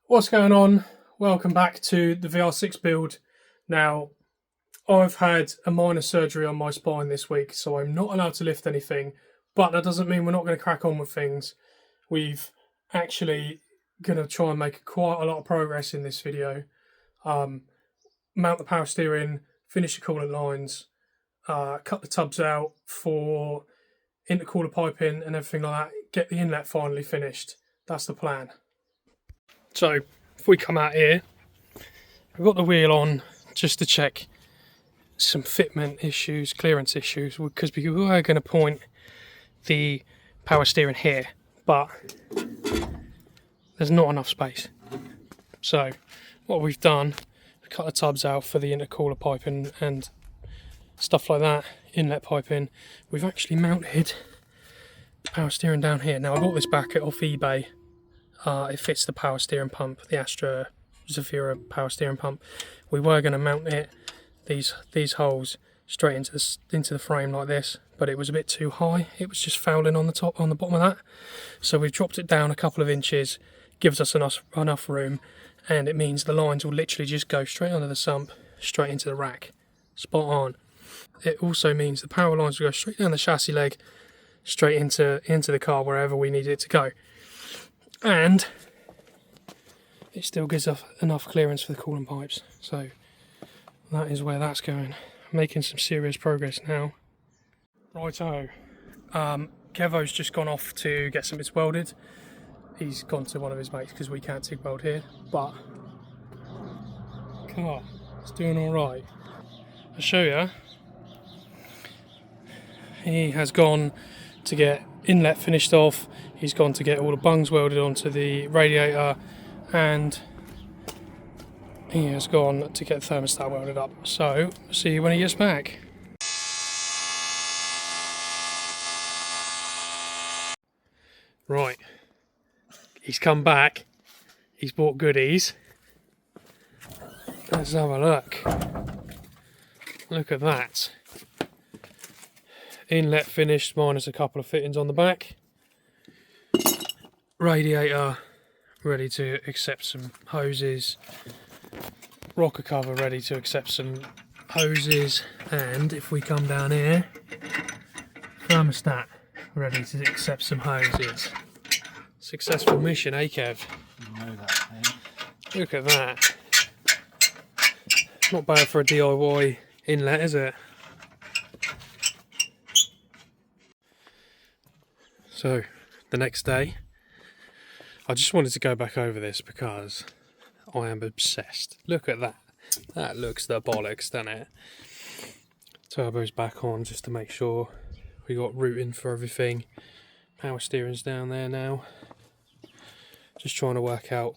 What's going on? Welcome back to the VR6 build. Now, I've had a minor surgery on my spine this week, so I'm not allowed to lift anything, but that doesn't mean we're not going to crack on with things. We've actually going to try and make quite a lot of progress in this video. Mount the power steering, finish the coolant lines, cut the tubs out for intercooler piping and everything like that, get the inlet finally finished. That's the plan. So if we come out here, we've got the wheel on just to check some fitment issues, clearance issues, because we were going to point the power steering here, but there's not enough space. So what we've done, cut the tubs out for the intercooler piping and stuff like that, inlet piping. We've actually mounted the power steering down here. Now I bought this back off eBay. It fits the power steering pump, the Astra Zafira power steering pump. We were going to mount it, these holes, straight into the frame like this, but it was a bit too high. It was just fouling on the bottom of that. So we've dropped it down a couple of inches, gives us enough room, and it means the lines will literally just go straight under the sump, straight into the rack. Spot on. It also means the power lines will go straight down the chassis leg, straight into the car wherever we need it to go. And it still gives us enough clearance for the coolant pipes. So that is where that's going. Making some serious progress now. Righto. Kevo's just gone off to get some bits welded. He's gone to one of his mates because we can't TIG weld here. But car, it's doing alright. I'll show you. He has gone to get inlet finished off. He's gone to get all the bungs welded onto the radiator, and he has gone to get the thermostat welded up. So, see you when he gets back. Right, he's come back. He's bought goodies. Let's have a look. Look at that. Inlet finished, minus a couple of fittings on the back. Radiator ready to accept some hoses. Rocker cover ready to accept some hoses. And if we come down here, thermostat ready to accept some hoses. Successful mission, eh, Kev? I know that, eh? Look at that. Not bad for a DIY inlet, is it? So, the next day, I just wanted to go back over this because I am obsessed. Look at that. That looks the bollocks, doesn't it? Turbo's back on just to make sure we got routing for everything. Power steering's down there now. Just trying to work out.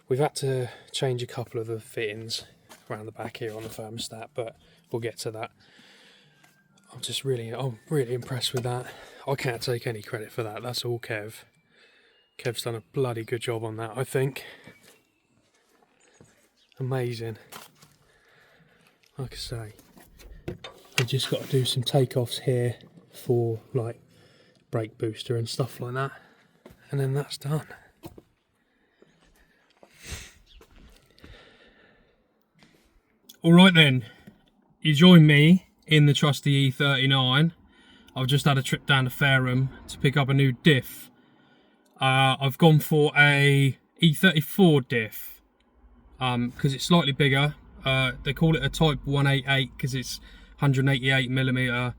We've had to change a couple of the fittings around the back here on the thermostat, but we'll get to that. I'm really impressed with that. I can't take any credit for that. That's all Kev. Kev's done a bloody good job on that, I think. Amazing. Like I say, we just got to do some takeoffs here for like brake booster and stuff like that, and then that's done. Alright then, you join me in the trusty E39. I've just had a trip down to Fareham to pick up a new diff. I've gone for a E34 diff because it's slightly bigger. They call it a Type 188 because it's 188mm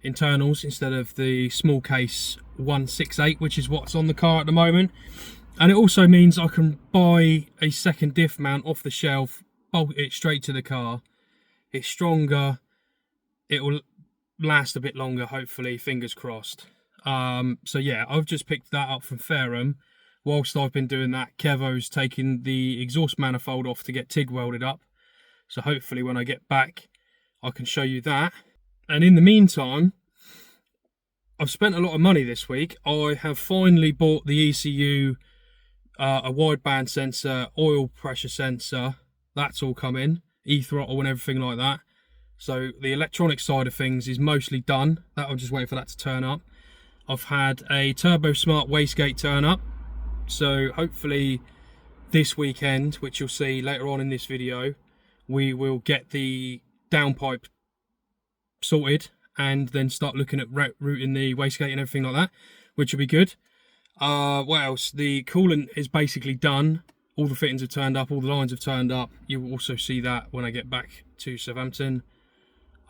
internals instead of the small case 168, which is what's on the car at the moment. And it also means I can buy a second diff mount off the shelf, bolt it straight to the car. It's stronger. It will last a bit longer, hopefully, fingers crossed. So yeah, I've just picked that up from Fareham. Whilst I've been doing that, Kevo's taken the exhaust manifold off to get TIG welded up. So hopefully when I get back, I can show you that. And in the meantime, I've spent a lot of money this week. I have finally bought the ECU, a wideband sensor, oil pressure sensor. That's all come in, e-throttle and everything like that. So the electronic side of things is mostly done. That I'm just waiting for that to turn up. I've had a Turbo Smart wastegate turn up. So hopefully this weekend, which you'll see later on in this video, we will get the downpipe sorted and then start looking at routing the wastegate and everything like that, which will be good. What else? The coolant is basically done. All the fittings have turned up, all the lines have turned up. You will also see that when I get back to Southampton.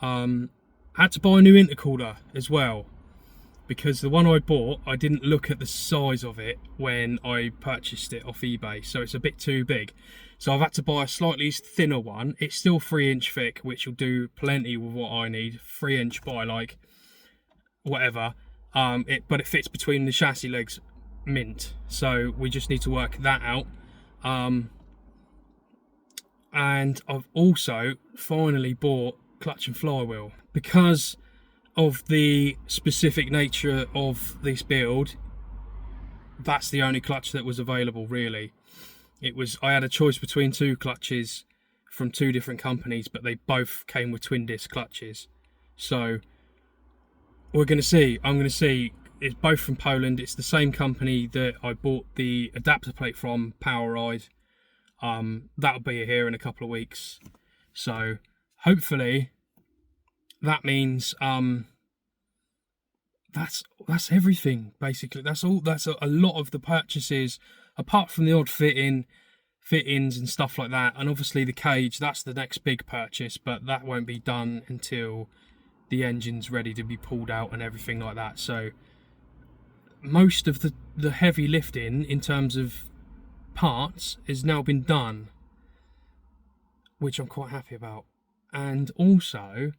Had to buy a new intercooler as well, because the one I bought, I didn't look at the size of it when I purchased it off eBay, so it's a bit too big. So I've had to buy a slightly thinner one. It's still 3-inch thick, which will do plenty with what I need. 3-inch by like whatever, but it fits between the chassis legs mint. So we just need to work that out. And I've also finally bought clutch and flywheel, because of the specific nature of this build. That's the only clutch that was available, really. I had a choice between 2 clutches from 2 different companies, but they both came with twin disc clutches. So we're going to see. I'm going to see. It's both from Poland. It's the same company that I bought the adapter plate from, Power Ride. That'll be here in a couple of weeks. So hopefully that means that's everything basically. That's all. That's a lot of the purchases, apart from the odd fittings and stuff like that, and obviously the cage. That's the next big purchase, but that won't be done until the engine's ready to be pulled out and everything like that. So most of the heavy lifting in terms of parts has now been done, which I'm quite happy about. And also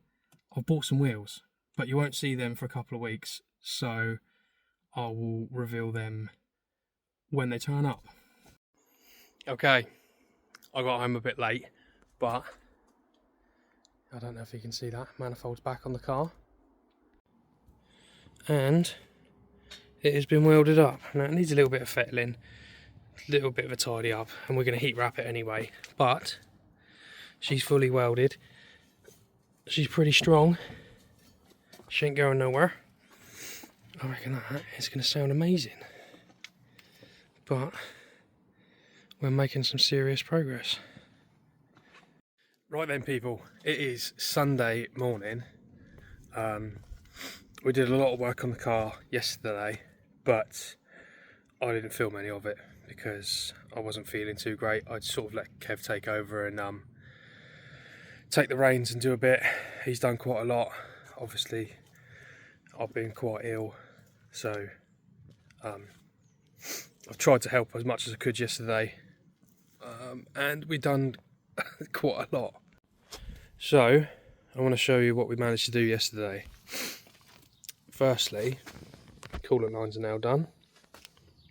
I've bought some wheels, but you won't see them for a couple of weeks, so I will reveal them when they turn up. Okay, I got home a bit late, but I don't know if you can see that, manifold's back on the car. And it has been welded up. Now it needs a little bit of fettling, a little bit of a tidy up, and we're going to heat wrap it anyway, but she's fully welded. She's pretty strong. She ain't going nowhere. I reckon that is going to sound amazing. But we're making some serious progress. Right then, people, it is Sunday morning. We did a lot of work on the car yesterday, but I didn't film any of it because I wasn't feeling too great. I'd sort of let Kev take over and take the reins and do a bit. He's done quite a lot. Obviously I've been quite ill, so I've tried to help as much as I could yesterday, and we've done quite a lot. So I want to show you what we managed to do yesterday. Firstly, coolant lines are now done.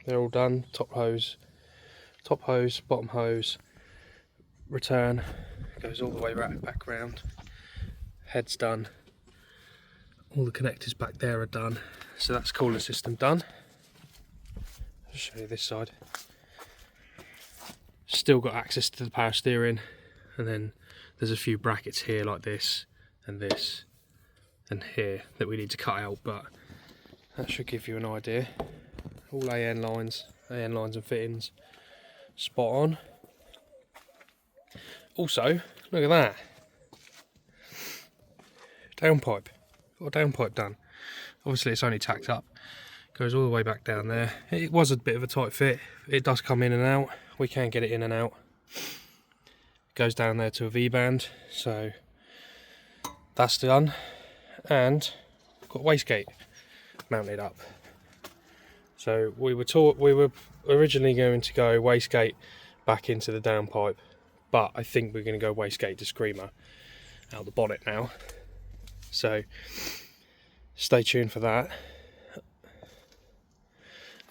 They're all done. Top hose, bottom hose, return goes all the way back round. Head's done. All the connectors back there are done. So that's coolant system done. I'll show you this side. Still got access to the power steering, and then there's a few brackets here like this and here that we need to cut out, but that should give you an idea. All AN lines and fittings, spot on. Also, look at that. Downpipe. Got a downpipe done. Obviously it's only tacked up. Goes all the way back down there. It was a bit of a tight fit. It does come in and out. We can get it in and out. Goes down there to a V-band. So that's done. And got wastegate mounted up. So we were originally going to go wastegate back into the downpipe, but I think we're going to go wastegate to screamer out the bonnet now. So stay tuned for that.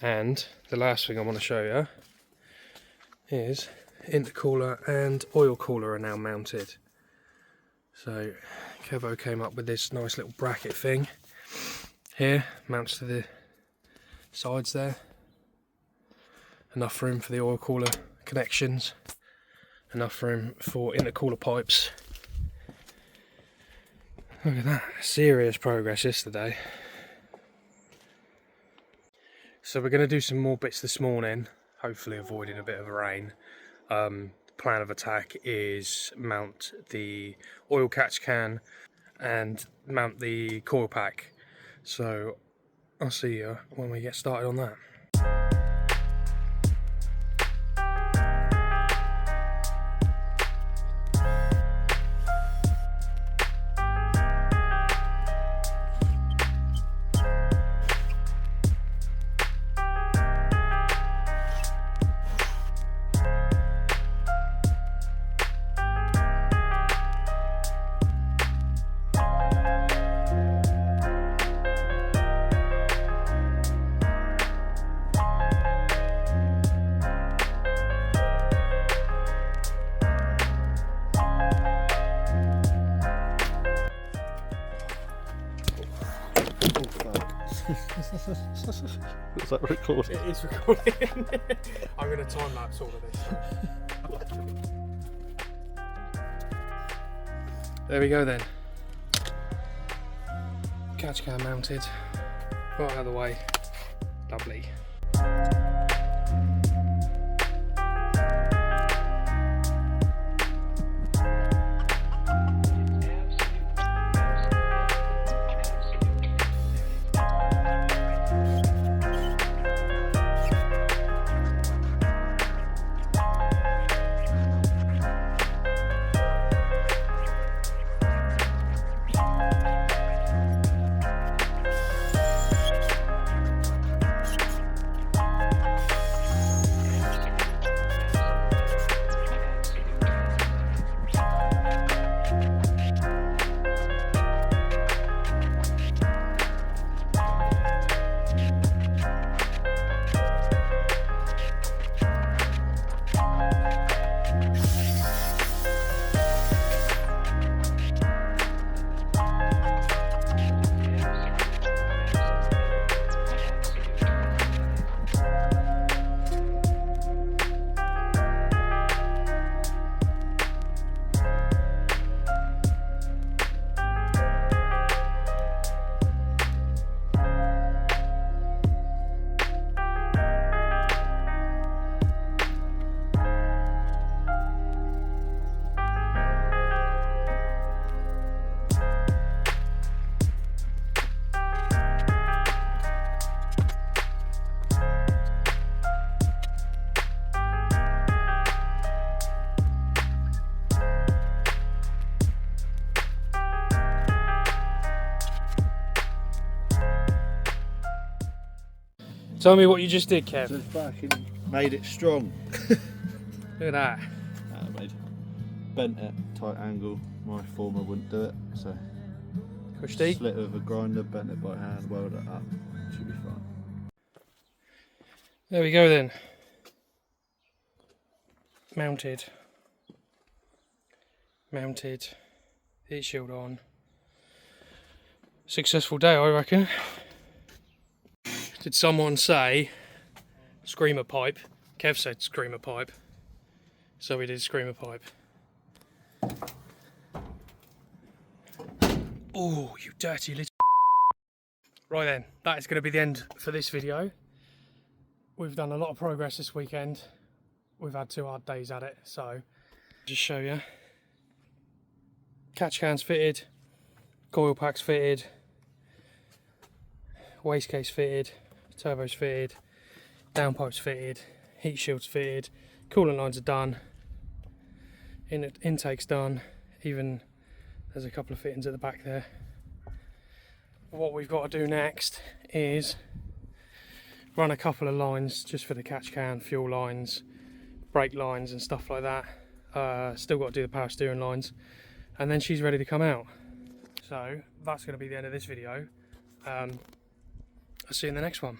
And the last thing I want to show you is intercooler and oil cooler are now mounted. So Kevo came up with this nice little bracket thing here, mounts to the sides there. Enough room for the oil cooler connections, enough room for intercooler pipes. Look at that, serious progress yesterday. So we're going to do some more bits this morning. hopefully avoiding a bit of rain. Plan of attack is mount the oil catch can and mount the coil pack. So I'll see you when we get started on that. Is that recording? It is recording. I'm going to time lapse all of this. There we go then. Catch can mounted. Right out of the way. Lovely. Tell me what you just did, Kev. Just back and made it strong. Look at that. Bent it, tight angle. My former wouldn't do it, so Pushed deep. slit with a grinder, bent it by hand, weld it up. Should be fine. There we go then. Mounted. Heat shield on. Successful day, I reckon. Did someone say screamer pipe? Kev said screamer pipe. So we did screamer pipe. Oh, you dirty little... Right then, that is going to be the end for this video. We've done a lot of progress this weekend. We've had 2 hard days at it, so just show you. Catch cans fitted, coil packs fitted, waste case fitted, turbos fitted, downpipes fitted, heat shields fitted, coolant lines are done, intake's done, even there's a couple of fittings at the back there. What we've got to do next is run a couple of lines just for the catch can, fuel lines, brake lines and stuff like that. Still got to do the power steering lines, and then she's ready to come out. So that's going to be the end of this video. I'll see you in the next one.